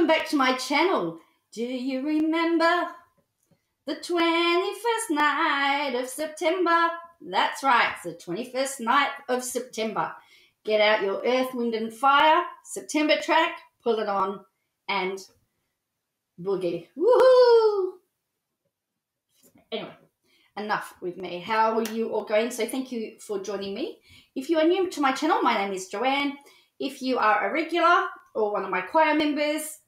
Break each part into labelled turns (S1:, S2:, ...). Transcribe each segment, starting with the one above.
S1: welcome back to my channel. Do you remember the 21st night of September? That's right, it's the 21st night of September. Get out your Earth, Wind and Fire September track, pull it on and boogie. Woohoo! Anyway, enough with me. How are you all going? So thank you for joining me. If you are new to my channel, my name is Joanne. If you are a regular or one of my choir members,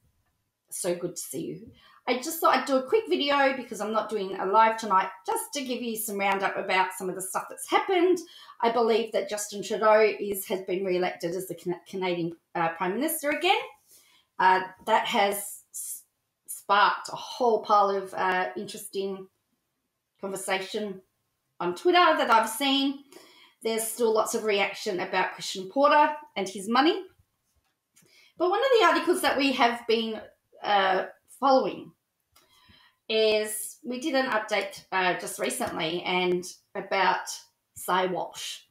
S1: so good to see you. I just thought I'd do a quick video because I'm not doing a live tonight, just to give you some roundup about some of the stuff that's happened. I believe that Justin Trudeau has been re-elected as the Canadian Prime Minister again. That has sparked a whole pile of interesting conversation on Twitter that I've seen. There's still lots of reaction about Christian Porter and his money. But one of the articles that we have been following is, we did an update just recently and about Walsh.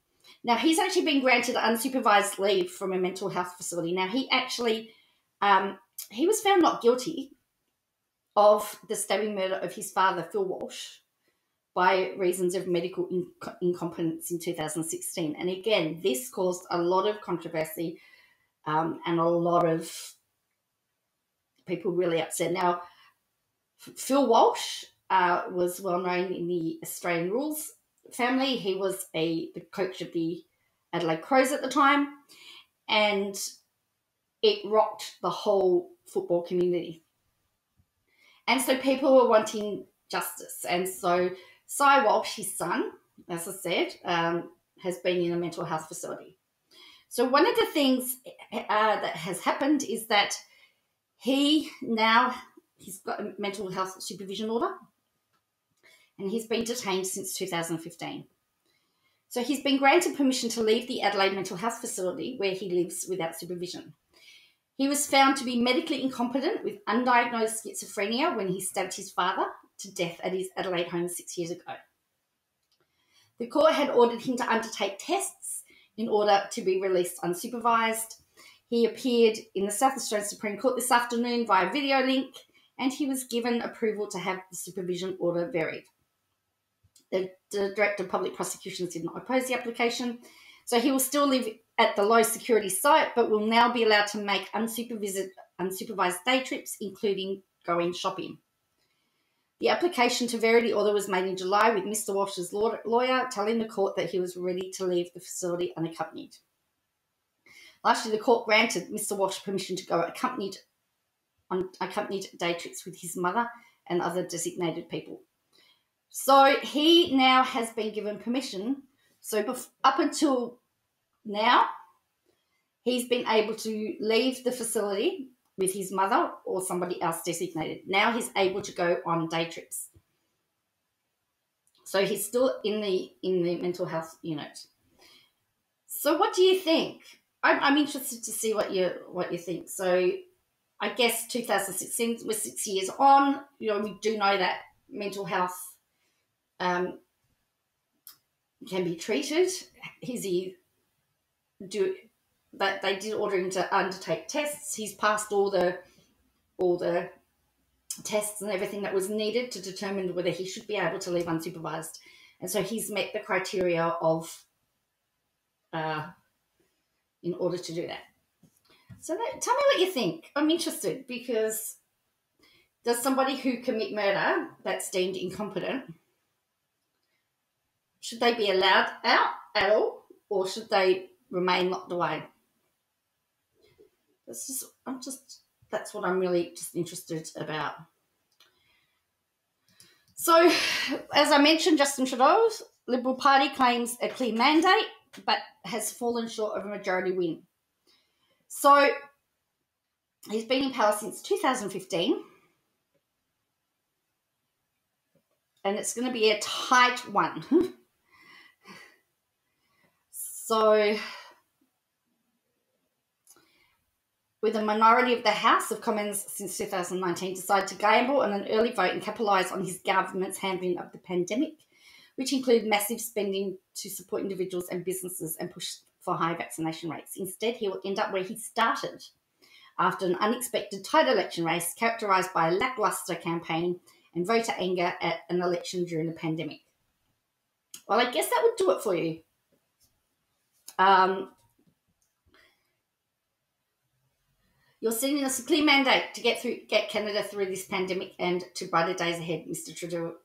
S1: Now, he's actually been granted unsupervised leave from a mental health facility. Now, he actually, he was found not guilty of the stabbing murder of his father, Phil Walsh, by reasons of medical incompetence in 2016. And again, this caused a lot of controversy and a lot of people really upset. Now, Phil Walsh was well known in the Australian Rules family. He was the coach of the Adelaide Crows at the time, and it rocked the whole football community. And so people were wanting justice. And so Walsh, his son, as I said, has been in a mental health facility. So one of the things that has happened is that he's got a mental health supervision order, and he's been detained since 2015. So he's been granted permission to leave the Adelaide mental health facility where he lives without supervision. He was found to be medically incompetent with undiagnosed schizophrenia when he stabbed his father to death at his Adelaide home 6 years ago. The court had ordered him to undertake tests in order to be released unsupervised. He appeared in the South Australian Supreme Court this afternoon via video link, and he was given approval to have the supervision order varied. The Director of Public Prosecutions did not oppose the application, so he will still live at the low security site, but will now be allowed to make unsupervised day trips, including going shopping. The application to vary the order was made in July, with Mr. Walsh's lawyer telling the court that he was ready to leave the facility unaccompanied. Last year, the court granted Mr. Walsh permission to go on accompanied day trips with his mother and other designated people. So he now has been given permission. So up until now, he's been able to leave the facility with his mother or somebody else designated. Now he's able to go on day trips. So he's still in the mental health unit. So what do you think? I'm interested to see what you think. So I guess 2016 was 6 years on. You know, we do know that mental health can be treated. But they did order him to undertake tests. He's passed all the tests and everything that was needed to determine whether he should be able to leave unsupervised. And so he's met the criteria of in order to do that. So tell me what you think. I'm interested, because does somebody who commit murder that's deemed incompetent, should they be allowed out at all, or should they remain locked away? That's what I'm really just interested about. So, as I mentioned, Justin Trudeau's Liberal Party claims a clear mandate, but has fallen short of a majority win. So, he's been in power since 2015, and it's going to be a tight one. So, with a minority of the House of Commons since 2019 decided to gamble on an early vote and capitalise on his government's handling of the pandemic, which include massive spending to support individuals and businesses and push for high vaccination rates. Instead, he will end up where he started, after an unexpected tight election race characterised by a lacklustre campaign and voter anger at an election during the pandemic. Well, I guess that would do it for you. You're sending us a clear mandate to get Canada through this pandemic and to brighter days ahead, Mr.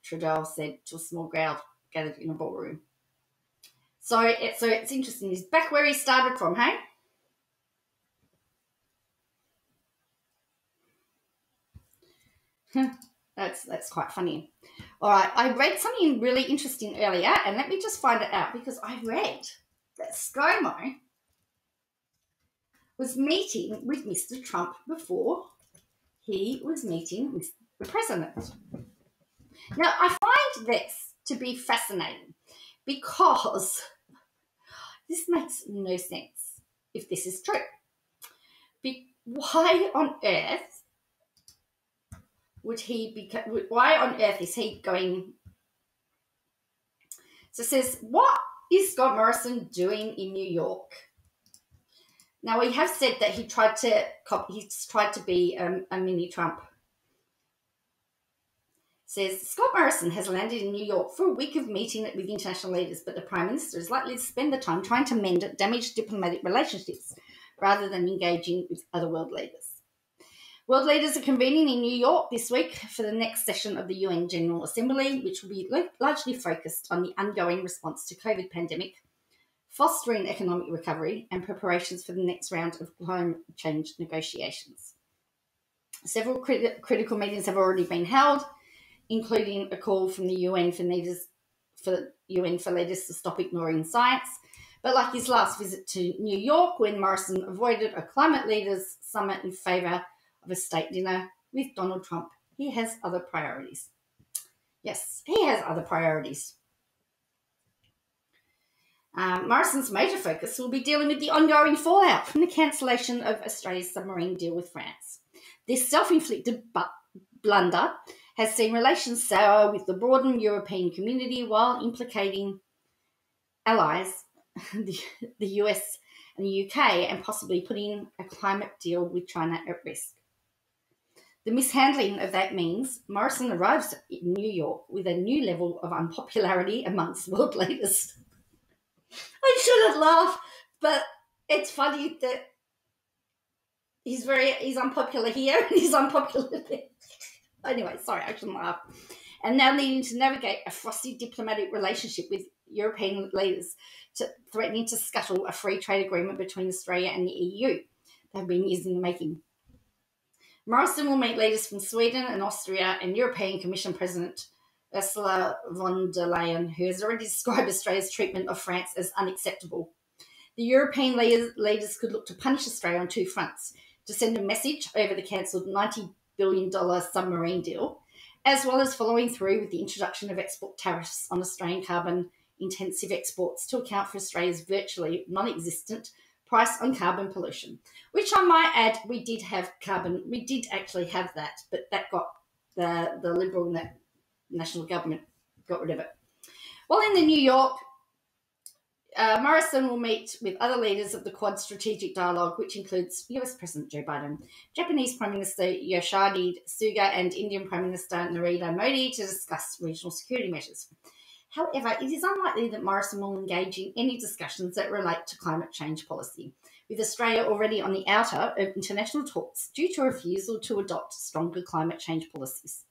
S1: Trudeau said to a small crowd gathered in a ballroom. So it's interesting. He's back where he started from, hey? That's quite funny. All right, I read something really interesting earlier, and let me just find it out, because I read that Scomo was meeting with Mr. Trump before he was meeting with the president. Now, I find this to be fascinating because this makes no sense if this is true. Why on earth is he going? So it says, what is Scott Morrison doing in New York? Now, we have said that he's tried to be a mini Trump. It says, Scott Morrison has landed in New York for a week of meeting with international leaders, but the Prime Minister is likely to spend the time trying to mend damaged diplomatic relationships rather than engaging with other world leaders. World leaders are convening in New York this week for the next session of the UN General Assembly, which will be largely focused on the ongoing response to COVID pandemic, fostering economic recovery and preparations for the next round of climate change negotiations. Several critical meetings have already been held, including a call from the UN for leaders to stop ignoring science. But like his last visit to New York, when Morrison avoided a climate leaders summit in favour of a state dinner with Donald Trump, he has other priorities. Yes, he has other priorities. Morrison's major focus will be dealing with the ongoing fallout from the cancellation of Australia's submarine deal with France. This self-inflicted blunder has seen relations sour with the broader European community while implicating allies, the US and the UK, and possibly putting a climate deal with China at risk. The mishandling of that means Morrison arrives in New York with a new level of unpopularity amongst world leaders. I shouldn't laugh, but it's funny that he's unpopular here and he's unpopular there. Anyway, sorry, I shouldn't laugh. And now needing to navigate a frosty diplomatic relationship with European leaders, threatening to scuttle a free trade agreement between Australia and the EU. They've been years in the making. Morrison will meet leaders from Sweden and Austria and European Commission President Ursula von der Leyen, who has already described Australia's treatment of France as unacceptable. The European leaders could look to punish Australia on two fronts: to send a message over the cancelled $90 billion submarine deal, as well as following through with the introduction of export tariffs on Australian carbon-intensive exports to account for Australia's virtually non-existent price on carbon pollution, which I might add, we did actually have that, but that got the Liberal national government got rid of it. While in New York, Morrison will meet with other leaders of the Quad Strategic Dialogue, which includes US President Joe Biden, Japanese Prime Minister Yoshihide Suga, and Indian Prime Minister Narendra Modi to discuss regional security measures. However, it is unlikely that Morrison will engage in any discussions that relate to climate change policy, with Australia already on the outer of international talks due to a refusal to adopt stronger climate change policies.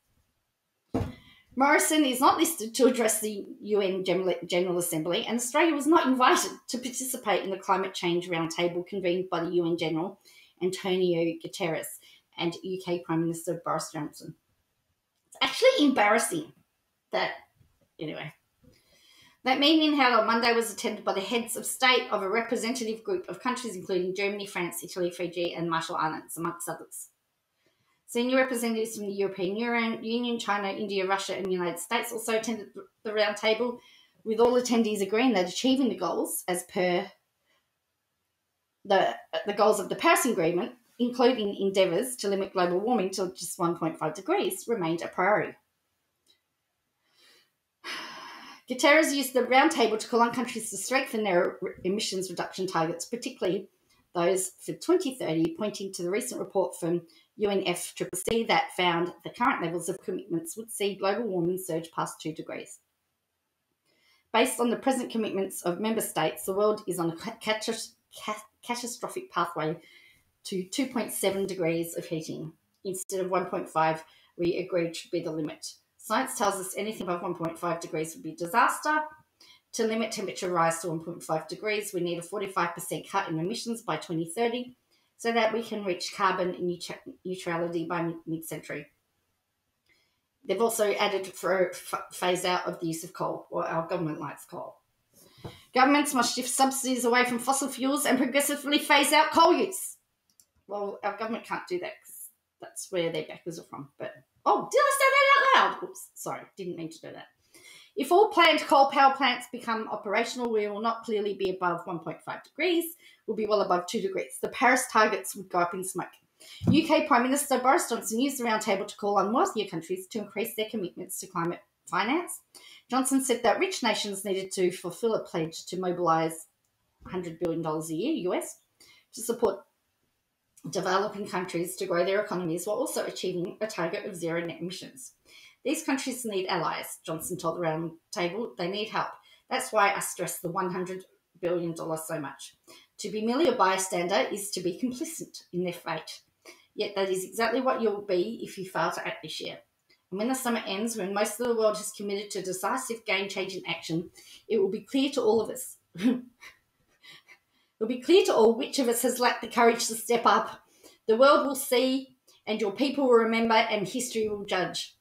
S1: Morrison is not listed to address the UN General Assembly, and Australia was not invited to participate in the climate change roundtable convened by the UN General Antonio Guterres and UK Prime Minister Boris Johnson. It's actually embarrassing that, anyway. That meeting held on Monday was attended by the heads of state of a representative group of countries including Germany, France, Italy, Fiji and Marshall Islands, amongst others. Senior representatives from the European Union, China, India, Russia and the United States also attended the roundtable, with all attendees agreeing that achieving the goals as per the goals of the Paris Agreement, including endeavours to limit global warming to just 1.5 degrees, remained a priority. Guterres used the roundtable to call on countries to strengthen their emissions reduction targets, particularly those for 2030, pointing to the recent report from UNFCCC that found the current levels of commitments would see global warming surge past 2 degrees. Based on the present commitments of member states, the world is on a catastrophic pathway to 2.7 degrees of heating instead of 1.5 we agreed should be the limit. Science tells us anything above 1.5 degrees would be a disaster. To limit temperature rise to 1.5 degrees, we need a 45% cut in emissions by 2030 so that we can reach carbon neutrality by mid-century. They've also added for phase out of the use of coal, or our government likes coal. Governments must shift subsidies away from fossil fuels and progressively phase out coal use. Well, our government can't do that because that's where their backers are from. But, oh, did I say that out loud? Oops, sorry, didn't mean to do that. If all planned coal power plants become operational, we will not clearly be above 1.5 degrees. We'll be well above 2 degrees. The Paris targets would go up in smoke. UK Prime Minister Boris Johnson used the roundtable to call on wealthier countries to increase their commitments to climate finance. Johnson said that rich nations needed to fulfill a pledge to mobilise $100 billion a year, US, to support developing countries to grow their economies while also achieving a target of zero net emissions. These countries need allies, Johnson told the roundtable. They need help. That's why I stress the $100 billion so much. To be merely a bystander is to be complicit in their fate. Yet that is exactly what you'll be if you fail to act this year. And when the summer ends, when most of the world has committed to decisive game-changing action, it will be clear to all of us. It will be clear to all which of us has lacked the courage to step up. The world will see, and your people will remember, and history will judge.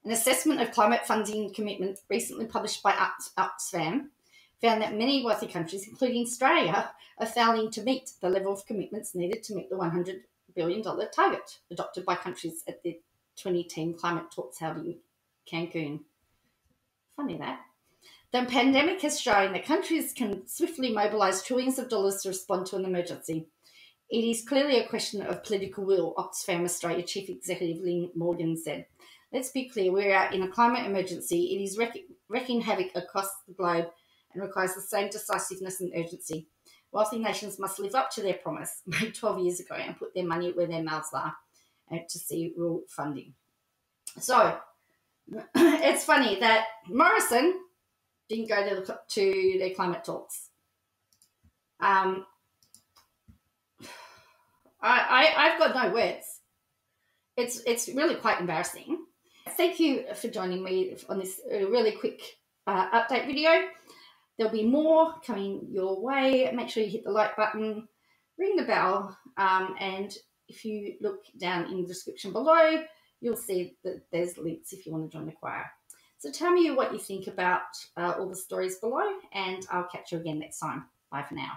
S1: An assessment of climate funding commitment recently published by Oxfam found that many wealthy countries, including Australia, are failing to meet the level of commitments needed to meet the $100 billion target adopted by countries at the 2010 climate talks held in Cancun. Funny that. The pandemic has shown that countries can swiftly mobilise trillions of dollars to respond to an emergency. It is clearly a question of political will, Oxfam Australia Chief Executive Lynn Morgan said. Let's be clear, we are in a climate emergency. It is wreaking havoc across the globe and requires the same decisiveness and urgency. Wealthy nations must live up to their promise made 12 years ago and put their money where their mouths are to see real funding. So, it's funny that Morrison didn't go to their climate talks. I've got no words. It's really quite embarrassing. Thank you for joining me on this really quick update video. There'll be more coming your way. Make sure you hit the like button, ring the bell, and if you look down in the description below, you'll see that there's links if you want to join the choir. So tell me what you think about all the stories below, and I'll catch you again next time. Bye for now.